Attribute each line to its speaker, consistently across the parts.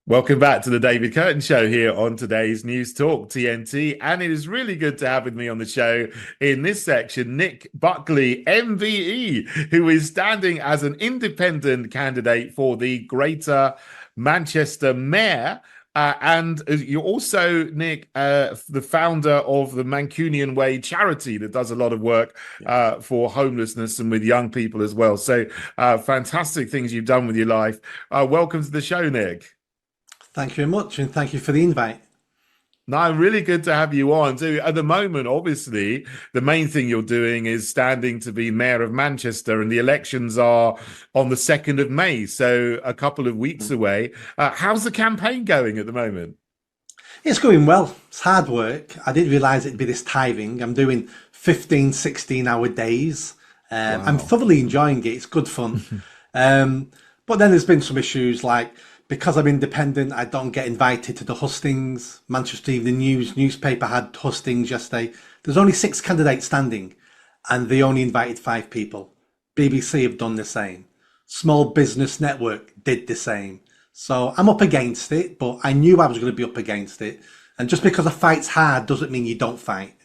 Speaker 1: Welcome back to the David Curtin Show here on today's News Talk TNT. And it is really good to have with me on the show in this section, Nick Buckley, MVE, who is standing as an independent candidate for the Greater Manchester Mayor. And you're also, Nick, the founder of the Mancunian Way charity that does a lot of work for homelessness and with young people as well. So fantastic things you've done with your life. Welcome to the show, Nick.
Speaker 2: Thank you very much, and thank you for the invite.
Speaker 1: No, really good to have you on. So at the moment, obviously, the main thing you're doing is standing to be Mayor of Manchester, and the elections are on the 2nd of May, so a couple of weeks away. How's the campaign going at the moment?
Speaker 2: It's going well. It's hard work. I didn't realise it'd be this tiring. I'm doing 15, 16-hour days.
Speaker 1: Wow.
Speaker 2: I'm thoroughly enjoying it. It's good fun. But then there's been some issues like, because I'm independent, I don't get invited to the hustings. Manchester Evening News newspaper had hustings yesterday. There's only 6 candidates standing, and they only invited 5 people. BBC have done the same. Small Business Network did the same. So I'm up against it, but I knew I was going to be up against it. And just because a fight's hard doesn't mean you don't fight.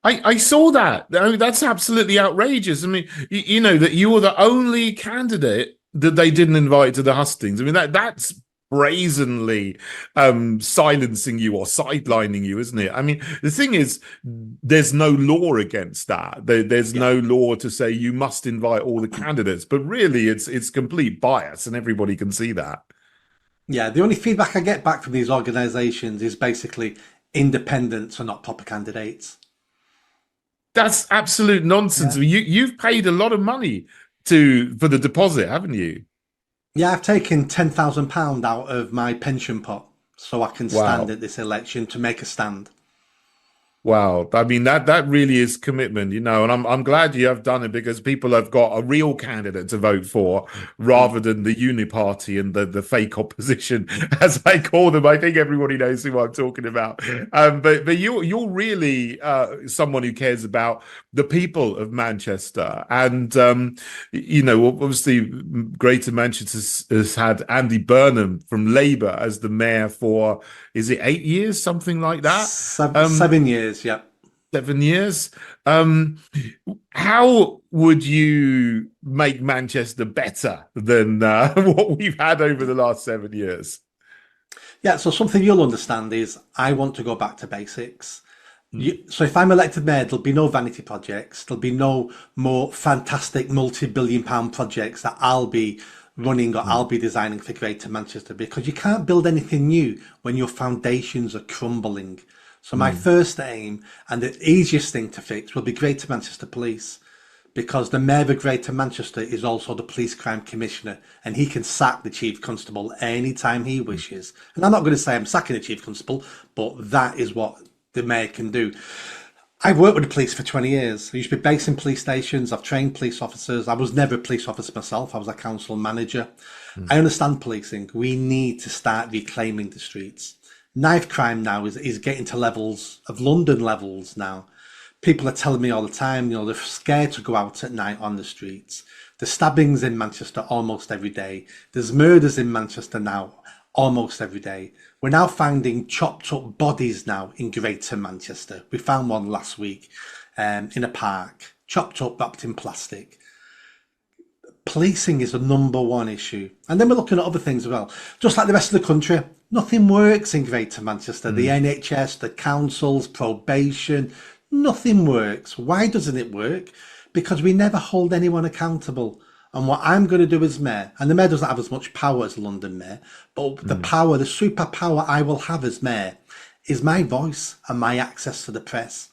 Speaker 1: I saw that. I mean, that's absolutely outrageous. I mean, you know, that you were the only candidate that they didn't invite to the hustings. I mean, that's brazenly silencing you or sidelining you, isn't it? I mean, the thing is, there's no law against that. There's no law to say you must invite all the candidates, but really it's complete bias and everybody can see that.
Speaker 2: Yeah, the only feedback I get back from these organisations is basically independents are not proper candidates.
Speaker 1: That's absolute nonsense.
Speaker 2: Yeah.
Speaker 1: You've paid a lot of money for the deposit, haven't you?
Speaker 2: Yeah, I've taken £10,000 out of my pension pot so I can stand at this election to make a stand.
Speaker 1: Wow, I mean that really is commitment, you know, and I'm glad you have done it because people have got a real candidate to vote for rather than the uniparty and the fake opposition, as I call them. I think everybody knows who I'm talking about. But you're really someone who cares about the people of Manchester, and you know, obviously, Greater Manchester has had Andy Burnham from Labour as the mayor for, is it 8 years, something like that?
Speaker 2: 7 years. Yeah.
Speaker 1: 7 years. How would you make Manchester better than what we've had over the last 7 years?
Speaker 2: Yeah, so something you'll understand is I want to go back to basics. So if I'm elected mayor, there'll be no vanity projects. There'll be no more fantastic multi-billion-pound projects that I'll be running or I'll be designing for Greater Manchester, because you can't build anything new when your foundations are crumbling. So my first aim and the easiest thing to fix will be Greater Manchester Police, because the Mayor of Greater Manchester is also the Police Crime Commissioner, and he can sack the Chief Constable anytime he wishes. And I'm not going to say I'm sacking the Chief Constable, but that is what the Mayor can do. I've worked with the police for 20 years. I used to be based in police stations. I've trained police officers. I was never a police officer myself. I was a council manager. I understand policing. We need to start reclaiming the streets. Knife crime now is getting to levels of London levels now. People are telling me all the time, you know, they're scared to go out at night on the streets. There's stabbings in Manchester almost every day. There's murders in Manchester now almost every day. We're now finding chopped up bodies now in Greater Manchester. We found one last week in a park, chopped up, wrapped in plastic. Policing is the #1 issue. And then we're looking at other things as well. Just like the rest of the country, nothing works in Greater Manchester. The NHS, the councils, probation, nothing works. Why doesn't it work? Because we never hold anyone accountable. And what I'm going to do as mayor, and the mayor doesn't have as much power as London mayor, but the power, the superpower I will have as mayor is my voice and my access to the press.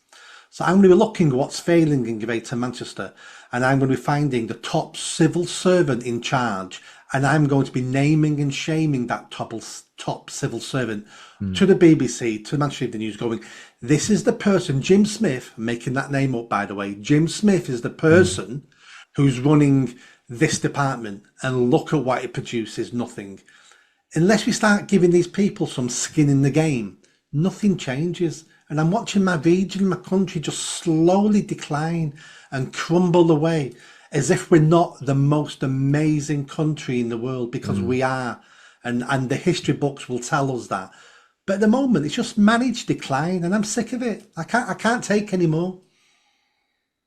Speaker 2: So I'm going to be looking at what's failing in Greater Manchester, and I'm going to be finding the top civil servant in charge, and I'm going to be naming and shaming that top civil servant to the BBC, to the Manchester Evening News, going, this is the person, Jim Smith, I'm making that name up by the way, Jim Smith is the person who's running this department, and look at what it produces, nothing. Unless we start giving these people some skin in the game, nothing changes. And I'm watching my region, my country just slowly decline and crumble away as if we're not the most amazing country in the world, because we are. and the history books will tell us that. But at the moment, it's just managed decline, and I'm sick of it. I can't take any more.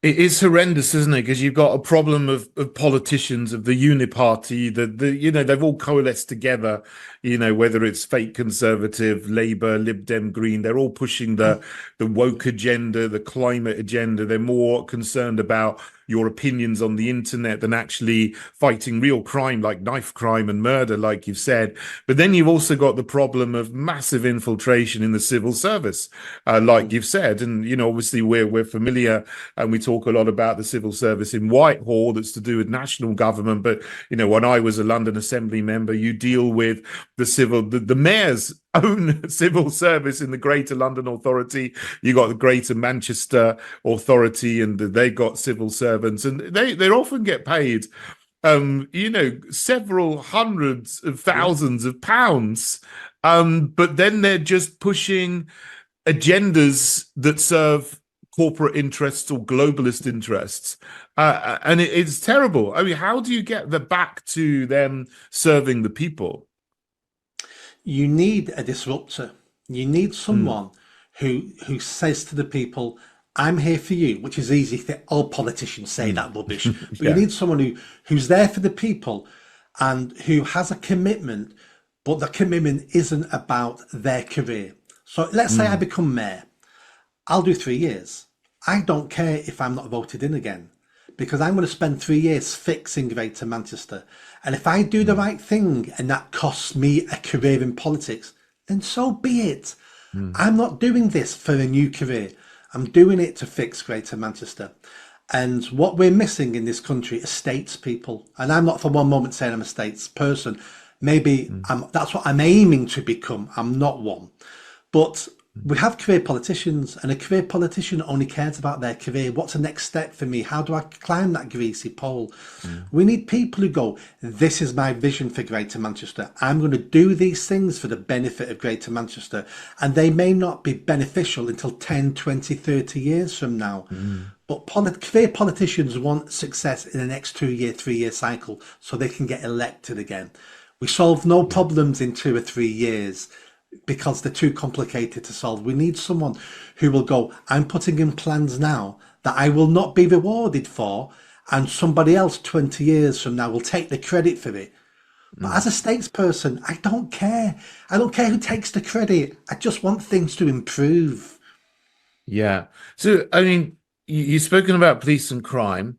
Speaker 1: It is horrendous, isn't it? Because you've got a problem of politicians of the uniparty, they've all coalesced together, whether it's fake conservative, Labour, Lib Dem, Green, they're all pushing the woke agenda, the climate agenda. They're more concerned about your opinions on the internet than actually fighting real crime like knife crime and murder, like you've said. But then you've also got the problem of massive infiltration in the civil service, like you've said. And, obviously we're familiar and we talk a lot about the civil service in Whitehall that's to do with national government. But, when I was a London Assembly member, you deal with the mayor's own civil service in the Greater London Authority. You got the Greater Manchester Authority, and they got civil servants, and they often get paid, several hundreds of thousands of pounds. But then they're just pushing agendas that serve corporate interests or globalist interests. And it's terrible. I mean, how do you get back to them serving the people?
Speaker 2: You need a disruptor. You need someone who says to the people, I'm here for you, which is easy. All politicians say that rubbish. But you need someone who's there for the people and who has a commitment, but the commitment isn't about their career. So let's say I become mayor. I'll do 3 years. I don't care if I'm not voted in again, because I'm going to spend 3 years fixing Greater Manchester. And if I do the right thing and that costs me a career in politics, then so be it. I'm not doing this for a new career. I'm doing it to fix Greater Manchester. And what we're missing in this country is statespeople. And I'm not for one moment saying I'm a statesperson. Maybe that's what I'm aiming to become. I'm not one. But we have career politicians, and a career politician only cares about their career. What's the next step for me? How do I climb that greasy pole? We need people who go, this is my vision for Greater Manchester. I'm going to do these things for the benefit of Greater Manchester. And they may not be beneficial until 10, 20, 30 years from now. But career politicians want success in the next 2 year, 3 year cycle so they can get elected again. We solve no problems in 2 or 3 years because they're too complicated to solve. We need someone who will go, I'm putting in plans now that I will not be rewarded for, and somebody else 20 years from now will take the credit for it. But as a statesperson, I don't care. I don't care who takes the credit. I just want things to improve.
Speaker 1: Yeah. So, I mean, you've spoken about police and crime.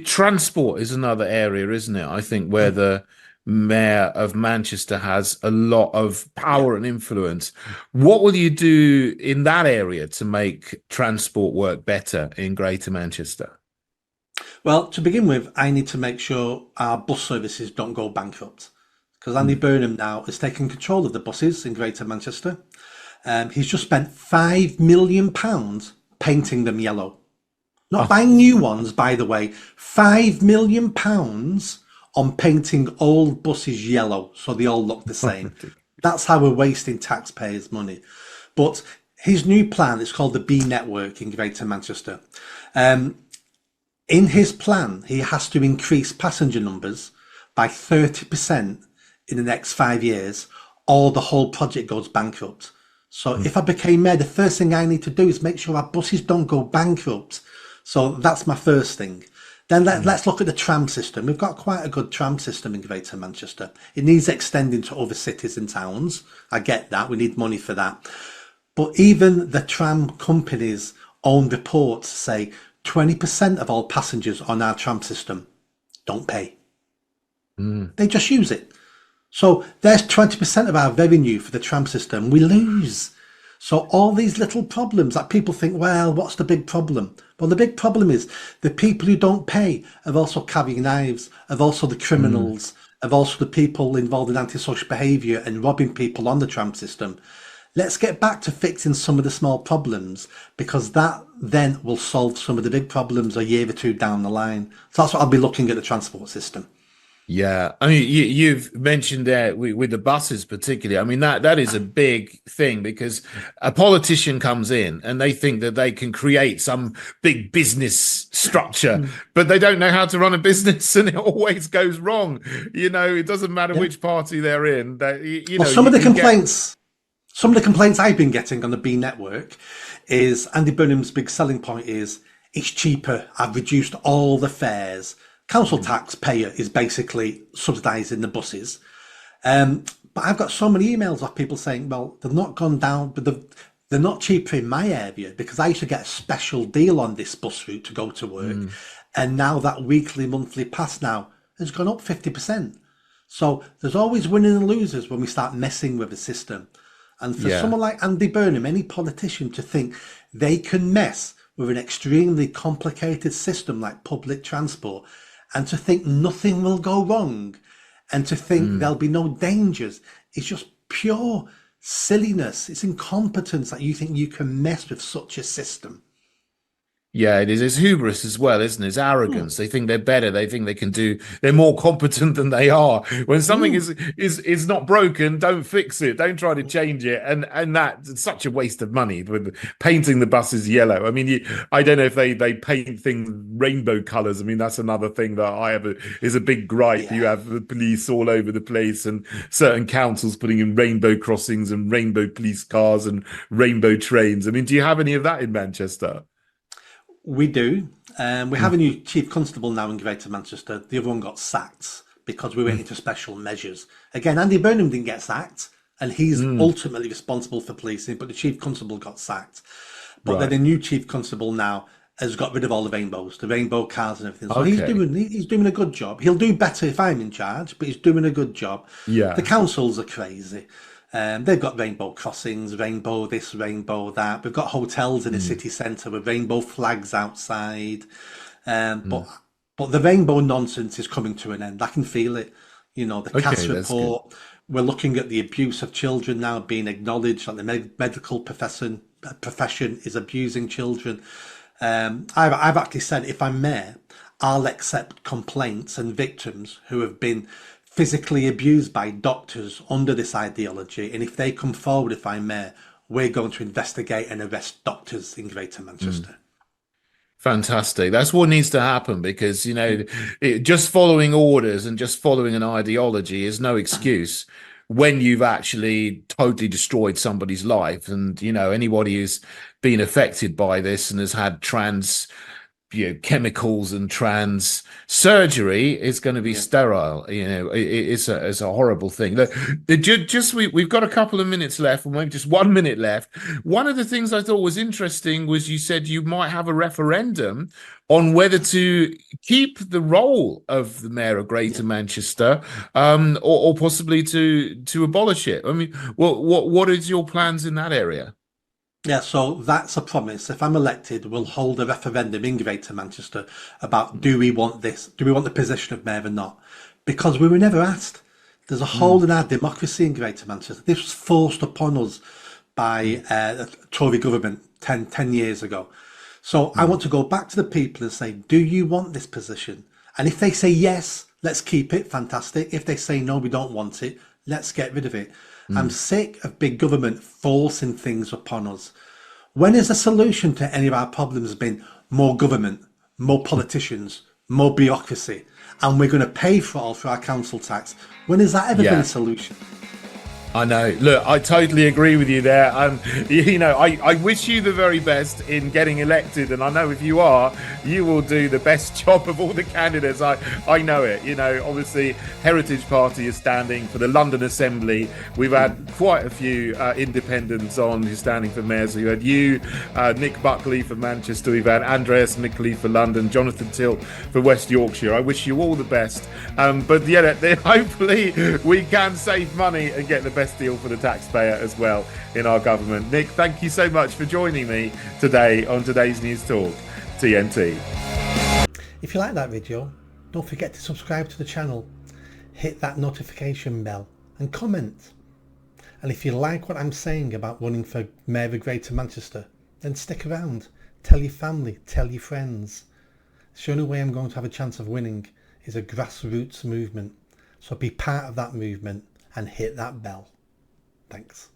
Speaker 1: Transport is another area, isn't it? I think where the mayor of Manchester has a lot of power and influence. What will you do in that area to make transport work better in Greater Manchester?
Speaker 2: Well, to begin with, I need to make sure our bus services don't go bankrupt, because Andy Burnham now has taken control of the buses in Greater Manchester. He's just spent £5 million painting them yellow. Not buying new ones, by the way. £5 million on painting old buses yellow so they all look the same. That's how we're wasting taxpayers' money. But his new plan is called the B Network in Greater Manchester. In his plan, he has to increase passenger numbers by 30% in the next 5 years, or the whole project goes bankrupt. So if I became mayor, the first thing I need to do is make sure our buses don't go bankrupt. So that's my first thing. Then let's look at the tram system. We've got quite a good tram system in Greater Manchester. It needs extending to other cities and towns. I get that. We need money for that. But even the tram companies' own reports say 20% of all passengers on our tram system don't pay. They just use it. So there's 20% of our revenue for the tram system. We lose. So all these little problems that people think, well, what's the big problem? Well, the big problem is the people who don't pay are also carrying knives, are also the criminals, are also the people involved in antisocial behaviour and robbing people on the tram system. Let's get back to fixing some of the small problems, because that then will solve some of the big problems a year or two down the line. So that's what I'll be looking at the transport system.
Speaker 1: Yeah, I mean, you've mentioned there with the buses particularly. I mean, that is a big thing because a politician comes in and they think that they can create some big business structure,
Speaker 2: Mm.
Speaker 1: but they don't know how to run a business, and it always goes wrong. It doesn't matter
Speaker 2: Yeah.
Speaker 1: which party they're in. That
Speaker 2: Well, some of the complaints I've been getting on the B network is Andy Burnham's big selling point is it's cheaper. I've reduced all the fares. Council
Speaker 1: Mm,
Speaker 2: taxpayer is basically subsidising the buses. But I've got so many emails of people saying, well, they've not gone down, but they're not cheaper in my area because I used to get a special deal on this bus route to go to work.
Speaker 1: mm,
Speaker 2: And now that weekly, monthly pass now has gone up 50%. So there's always winners and losers when we start messing with the system. And for
Speaker 1: yeah.
Speaker 2: someone like Andy Burnham, any politician to think they can mess with an extremely complicated system like public transport and to think nothing will go wrong and to think
Speaker 1: Mm.
Speaker 2: there'll be no dangers is just pure silliness. It's incompetence that you think you can mess with such a system.
Speaker 1: Yeah, it is. It's hubris as well, isn't it? It's arrogance. They think they're better. They think they're more competent than they are. When something
Speaker 2: Mm.
Speaker 1: is not broken, don't fix it. Don't try to change it. And that's such a waste of money with painting the buses yellow. I mean, I don't know if they paint things rainbow colors. I mean, that's another thing that I have is a big gripe. You
Speaker 2: Yeah.
Speaker 1: have the police all over the place and certain councils putting in rainbow crossings and rainbow police cars and rainbow trains. I mean, do you have any of that in Manchester?
Speaker 2: We do. We have
Speaker 1: Mm,
Speaker 2: a new chief constable now in Greater Manchester. The other one got sacked because we went
Speaker 1: mm,
Speaker 2: into special measures. Again, Andy Burnham didn't get sacked, and he's
Speaker 1: mm.
Speaker 2: ultimately responsible for policing, but the chief constable got sacked. But then
Speaker 1: Right.
Speaker 2: the new chief constable now has got rid of all the rainbows, the rainbow cars and everything. So
Speaker 1: Okay.
Speaker 2: he's doing a good job. He'll do better if I'm in charge, but he's doing a good job. The
Speaker 1: Yeah.
Speaker 2: councils are crazy. They've got rainbow crossings, rainbow this, rainbow that. We've got hotels in the
Speaker 1: Mm,
Speaker 2: city centre with rainbow flags outside. Um, but
Speaker 1: mm.
Speaker 2: but the rainbow nonsense is coming to an end. I can feel it. The
Speaker 1: Okay,
Speaker 2: CAS
Speaker 1: that's good.
Speaker 2: report. We're looking at the abuse of children now being acknowledged that the medical profession is abusing children. I've actually said if I'm mayor, I'll accept complaints and victims who have been physically abused by doctors under this ideology. And if they come forward, if I'm mayor, we're going to investigate and arrest doctors in Greater
Speaker 1: Mm.
Speaker 2: Manchester.
Speaker 1: Fantastic. That's what needs to happen because, just following orders and just following an ideology is no excuse when you've actually totally destroyed somebody's life. And, anybody who's been affected by this and has had chemicals and trans surgery is going to be
Speaker 2: Yeah.
Speaker 1: sterile. It's a horrible thing. Look, we've got a couple of minutes left, or maybe just 1 minute left. One of the things I thought was interesting was you said you might have a referendum on whether to keep the role of the mayor of
Speaker 2: Yeah.
Speaker 1: Greater Manchester, or possibly to abolish it. I mean, what is your plans in that area?
Speaker 2: Yeah, so that's a promise. If I'm elected, we'll hold a referendum in Greater Manchester about do we want this? Do we want the position of mayor or not? Because we were never asked. There's a hole
Speaker 1: Mm,
Speaker 2: in our democracy in Greater Manchester. This was forced upon us by a Tory government ten years ago. So I
Speaker 1: mm,
Speaker 2: want to go back to the people and say, do you want this position? And if they say yes, let's keep it, fantastic. If they say no, we don't want it, let's get rid of it. I'm
Speaker 1: mm.
Speaker 2: sick of big government forcing things upon us. When has the solution to any of our problems been more government, more politicians, more bureaucracy, and we're going to pay for it all through our council tax? When has that ever been a
Speaker 1: Yeah.
Speaker 2: solution?
Speaker 1: I know. Look, I totally agree with you there. I wish you the very best in getting elected, and I know if you are, you will do the best job of all the candidates. I know it. Obviously, Heritage Party is standing for the London Assembly. We've had quite a few independents on who's standing for mayor. So you had Nick Buckley for Manchester. We've had Andreas Mickley for London, Jonathan Tilt for West Yorkshire. I wish you all the best. But yeah, hopefully we can save money and get the best deal for the taxpayer as well in our government. Nick, thank you so much for joining me today on today's News Talk TNT.
Speaker 2: If you like that video, don't forget to subscribe to the channel, hit that notification bell and comment. And if you like what I'm saying about running for Mayor of Greater Manchester, then stick around. Tell your family, tell your friends. It's the only way I'm going to have a chance of winning is a grassroots movement. So be part of that movement and hit that bell. Thanks.